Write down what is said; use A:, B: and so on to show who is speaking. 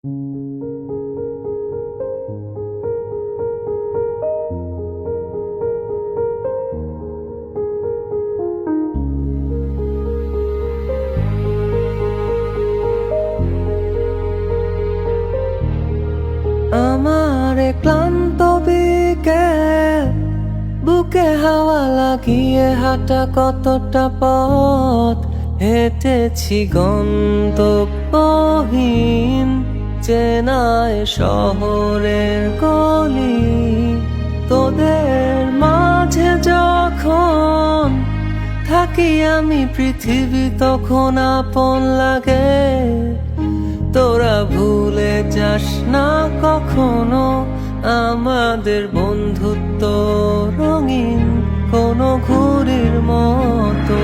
A: আমার ক্লান্ত বিকেল, বুকে হাওয়া লাগিয়ে হাঁটা কতটা পথ হেঁটেছি গন্তব্যহীন চেনায় শহরের গলি। তোদের মাঝে যখন থাকি আমি, পৃথিবী তখন আপন লাগে। তোরা ভুলে যাস না কখনো আমাদের বন্ধুত্ব রঙিন কোনো ঘুড়ির মতো।